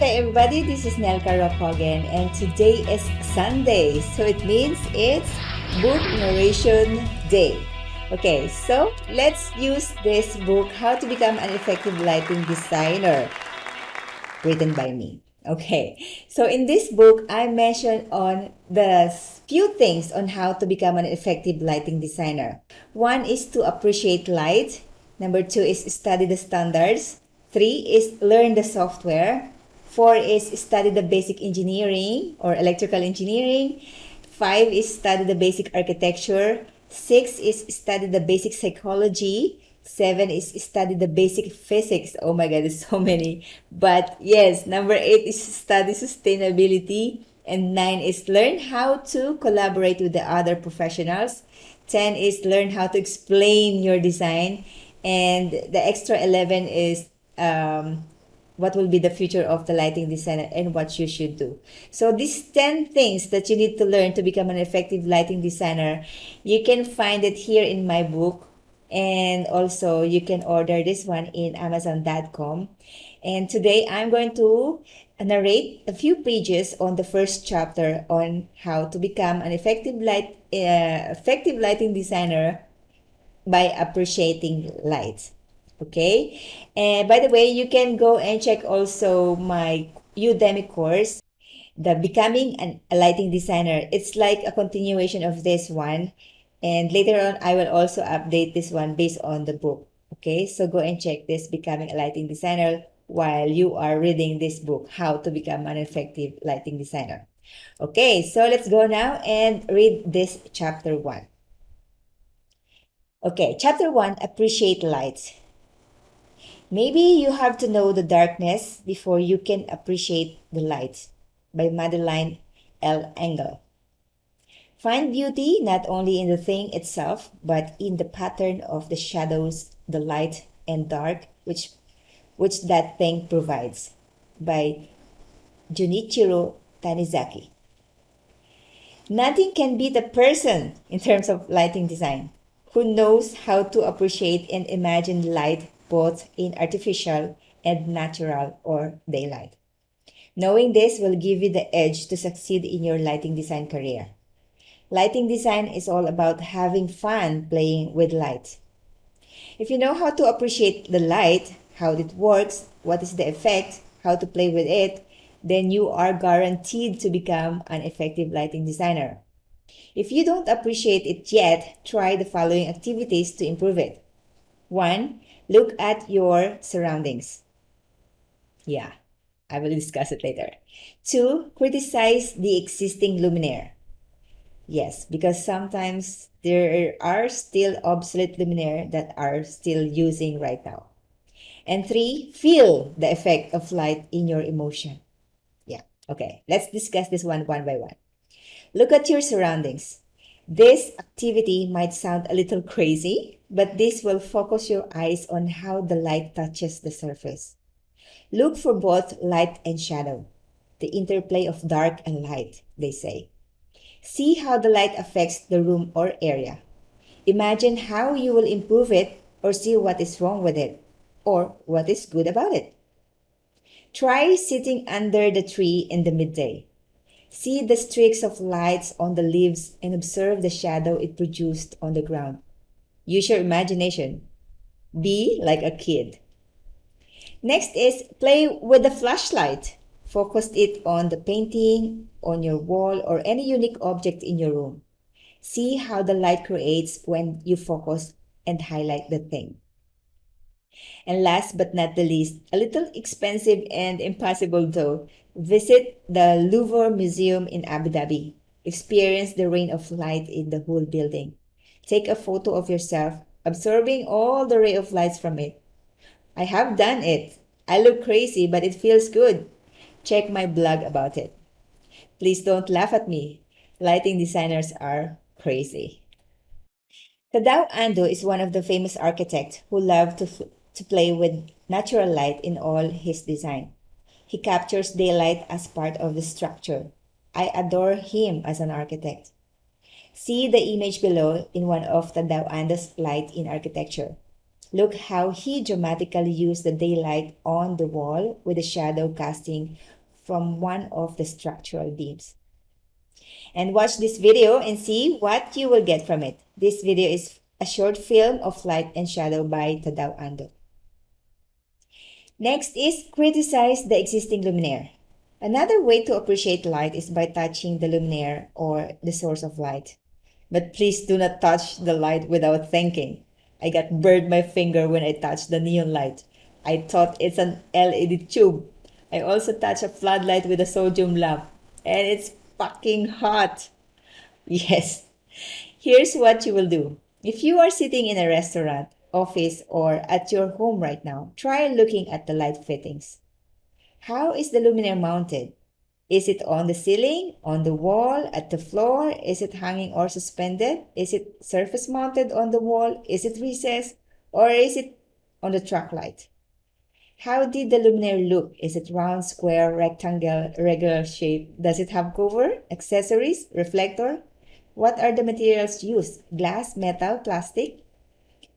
Hey everybody, this is Nelca Roco again, and today is Sunday, so it means it's Book Narration Day. Okay, so let's use this book, How to Become an Effective Lighting Designer, written by me. Okay, so in this book, I mentioned on the few things on how to become an effective lighting designer. One is to appreciate light. Number two is study the standards. Three is learn the software. Four is study the basic engineering or electrical engineering. Five is study the basic architecture. Six is study the basic psychology. Seven is study the basic physics. Oh my God, there's so many. But yes, number eight is study sustainability. And nine is learn how to collaborate with the other professionals. 10 is learn how to explain your design. And the extra 11 is what will be the future of the lighting designer and what you should do. So these 10 things that you need to learn to become an effective lighting designer, you can find it here in my book. And also you can order this one in amazon.com. And today I'm going to narrate a few pages on the first chapter on how to become an effective lighting designer by appreciating light. Okay, and by the way, you can go and check also my Udemy course, the Becoming a Lighting Designer. It's like a continuation of this one, and later on I will also update this one based on the book. Okay, so go and check this Becoming a Lighting Designer while you are reading this book, How to Become an Effective Lighting Designer. Okay, so let's go now and read this chapter 1. Okay, chapter 1, appreciate light. Maybe you have to know the darkness before you can appreciate the light, by Madeline L. Engel. Find beauty not only in the thing itself, but in the pattern of the shadows, the light and dark which that thing provides, by Junichiro Tanizaki. Nothing can beat a person in terms of lighting design who knows how to appreciate and imagine light both in artificial and natural or daylight. Knowing this will give you the edge to succeed in your lighting design career. Lighting design is all about having fun playing with light. If you know how to appreciate the light, how it works, what is the effect, how to play with it, then you are guaranteed to become an effective lighting designer. If you don't appreciate it yet, try the following activities to improve it. 1. Look at your surroundings. Yeah, I will discuss it later. 2. Criticize the existing luminaire. Yes, because sometimes there are still obsolete luminaire that are still using right now. And 3. Feel the effect of light in your emotion. Yeah, okay, let's discuss this one by one. Look at your surroundings. This activity might sound a little crazy, but this will focus your eyes on how the light touches the surface. Look for both light and shadow, the interplay of dark and light, they say. See how the light affects the room or area. Imagine how you will improve it or see what is wrong with it or what is good about it. Try sitting under the tree in the midday. See the streaks of lights on the leaves and observe the shadow it produced on the ground. Use your imagination. Be like a kid. Next is play with the flashlight. Focus it on the painting, on your wall, or any unique object in your room. See how the light creates when you focus and highlight the thing. And last but not the least, a little expensive and impossible though, visit the Louvre Museum in Abu Dhabi. Experience the rain of light in the whole building. Take a photo of yourself, absorbing all the ray of lights from it. I have done it. I look crazy, but it feels good. Check my blog about it. Please don't laugh at me. Lighting designers are crazy. Tadao Ando is one of the famous architects who loved to play with natural light in all his design. He captures daylight as part of the structure. I adore him as an architect. See the image below in one of Tadao Ando's light in architecture. Look how he dramatically used the daylight on the wall with the shadow casting from one of the structural beams. And watch this video and see what you will get from it. This video is a short film of light and shadow by Tadao Ando. Next is criticize the existing luminaire. Another way to appreciate light is by touching the luminaire or the source of light. But please do not touch the light without thinking. I got burned my finger when I touched the neon light. I thought it's an LED tube. I also touched a floodlight with a sodium lamp. And it's fucking hot. Yes. Here's what you will do. If you are sitting in a restaurant, office, or at your home right now, try looking at the light fittings. How is the luminaire mounted? Is it on the ceiling, on the wall, at the floor? Is it hanging or suspended? Is it surface mounted on the wall? Is it recessed? Or is it on the track light? How did the luminaire look? Is it round, square, rectangle, regular shape? Does it have cover, accessories, reflector? What are the materials used? Glass, metal, plastic?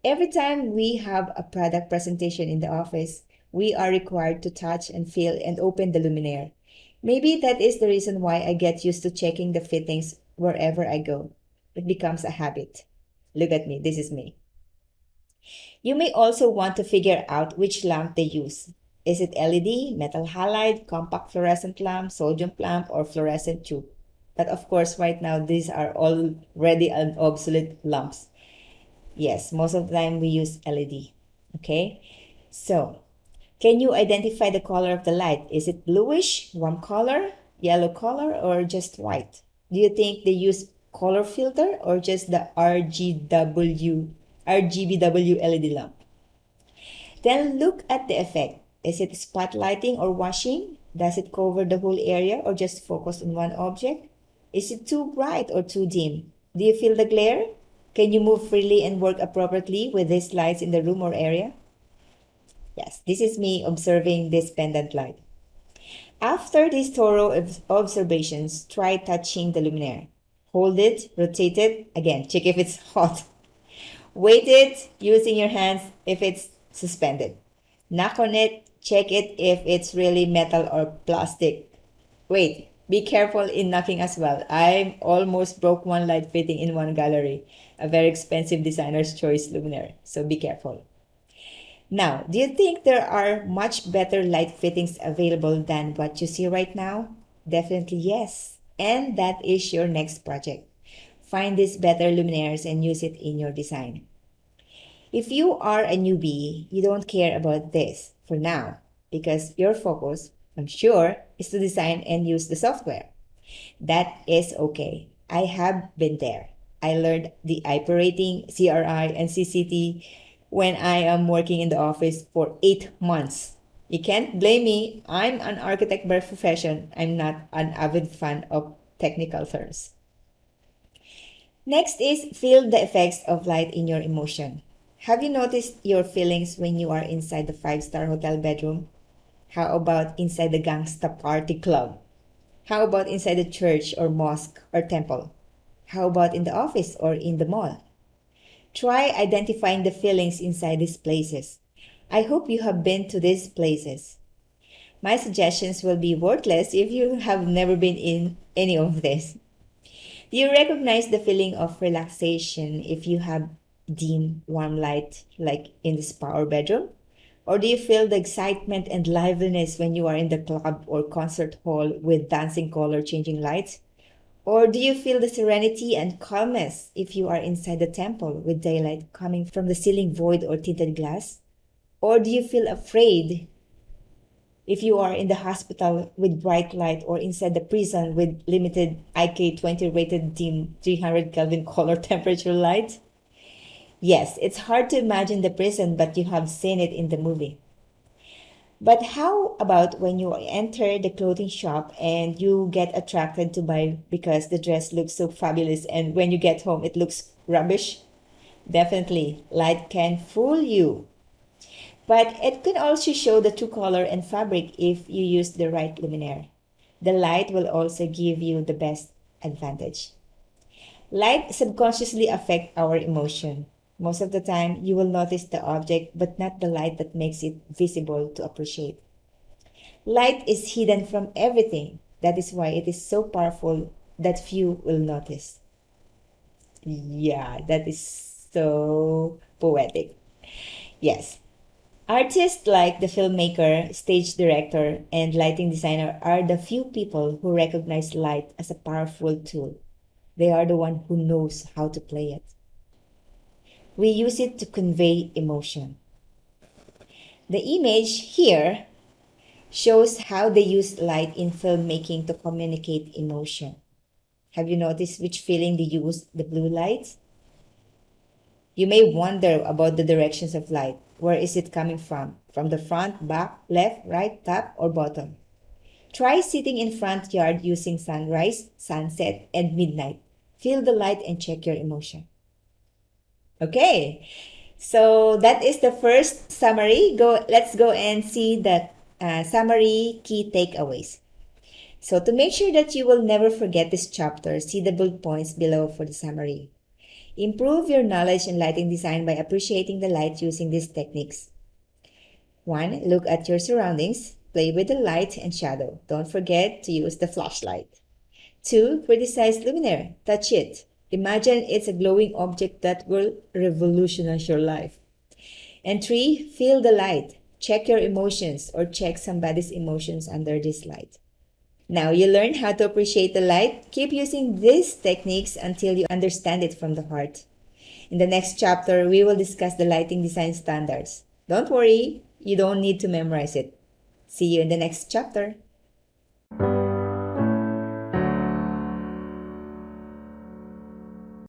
Every time we have a product presentation in the office, we are required to touch and feel and open the luminaire. Maybe that is the reason why I get used to checking the fittings wherever I go. It becomes a habit. Look at me, this is me. You may also want to figure out which lamp they use. Is it LED, metal halide, compact fluorescent lamp, sodium lamp, or fluorescent tube? But of course, right now, these are already obsolete lamps. Yes, most of the time we use LED. Okay? So, can you identify the color of the light? Is it bluish, warm color, yellow color, or just white? Do you think they use color filter or just the RGBW LED lamp? Then look at the effect. Is it spotlighting or washing? Does it cover the whole area or just focus on one object? Is it too bright or too dim? Do you feel the glare? Can you move freely and work appropriately with these lights in the room or area? Yes, this is me observing this pendant light. After these thorough observations, try touching the luminaire. Hold it, rotate it, again, check if it's hot. Weight it using your hands if it's suspended. Knock on it, check it if it's really metal or plastic. Wait, be careful in knocking as well. I almost broke one light fitting in one gallery, a very expensive designer's choice luminaire, so be careful. Now, do you think there are much better light fittings available than what you see right now? Definitely yes. And that is your next project. Find these better luminaires and use it in your design. If you are a newbie, you don't care about this for now because your focus, I'm sure, is to design and use the software. That is okay. I have been there. I learned the IP rating, CRI, and CCT when I am working in the office for 8 months. You can't blame me. I'm an architect by profession. I'm not an avid fan of technical terms. Next is feel the effects of light in your emotion. Have you noticed your feelings when you are inside the 5-star hotel bedroom? How about inside the gangsta party club? How about inside the church or mosque or temple? How about in the office or in the mall? Try identifying the feelings inside these places. I hope you have been to these places. My suggestions will be worthless if you have never been in any of this. Do you recognize the feeling of relaxation if you have dim, warm light like in the spa or bedroom? Or do you feel the excitement and liveliness when you are in the club or concert hall with dancing color changing lights? Or do you feel the serenity and calmness if you are inside the temple with daylight coming from the ceiling void or tinted glass? Or do you feel afraid if you are in the hospital with bright light or inside the prison with limited IK20 rated dim 300 Kelvin color temperature light? Yes, it's hard to imagine the prison, but you have seen it in the movie. But how about when you enter the clothing shop and you get attracted to buy because the dress looks so fabulous and when you get home it looks rubbish? Definitely, light can fool you. But it can also show the true color and fabric if you use the right luminaire. The light will also give you the best advantage. Light subconsciously affects our emotion. Most of the time, you will notice the object but not the light that makes it visible to appreciate. Light is hidden from everything. That is why it is so powerful that few will notice. Yeah, that is so poetic. Yes. Artists like the filmmaker, stage director, and lighting designer are the few people who recognize light as a powerful tool. They are the one who knows how to play it. We use it to convey emotion. The image here shows how they use light in filmmaking to communicate emotion. Have you noticed which feeling they use the blue lights? You may wonder about the directions of light. Where is it coming from? From the front, back, left, right, top, or bottom? Try sitting in front yard using sunrise, sunset, and midnight. Feel the light and check your emotion. Okay, so that is the first summary. Let's go and see the summary key takeaways. So to make sure that you will never forget this chapter, see the bullet points below for the summary. Improve your knowledge in lighting design by appreciating the light using these techniques. 1. Look at your surroundings. Play with the light and shadow. Don't forget to use the flashlight. 2. Criticize luminaire. Touch it. Imagine it's a glowing object that will revolutionize your life. And 3. Feel the light. Check your emotions or check somebody's emotions under this light. Now you learn how to appreciate the light. Keep using these techniques until you understand it from the heart. In the next chapter, we will discuss the lighting design standards. Don't worry, you don't need to memorize it. See you in the next chapter.